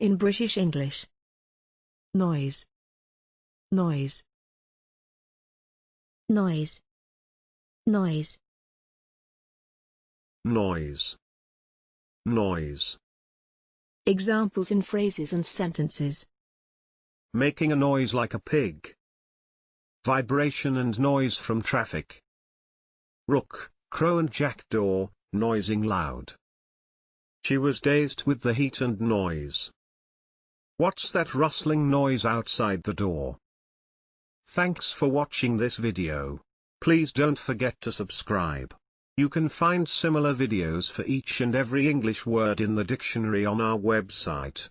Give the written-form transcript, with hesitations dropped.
In British English. Noise. Noise. Noise. Noise. Noise. Noise. Examples in phrases and sentences. Making a noise like a pig. Vibration and noise from traffic. Rook, crow and jackdaw, noising loud. She was dazed with the heat and noise. What's that rustling noise outside the door? Thanks for watching this video. Please don't forget to subscribe. You can find similar videos for each and every English word in the dictionary on our website.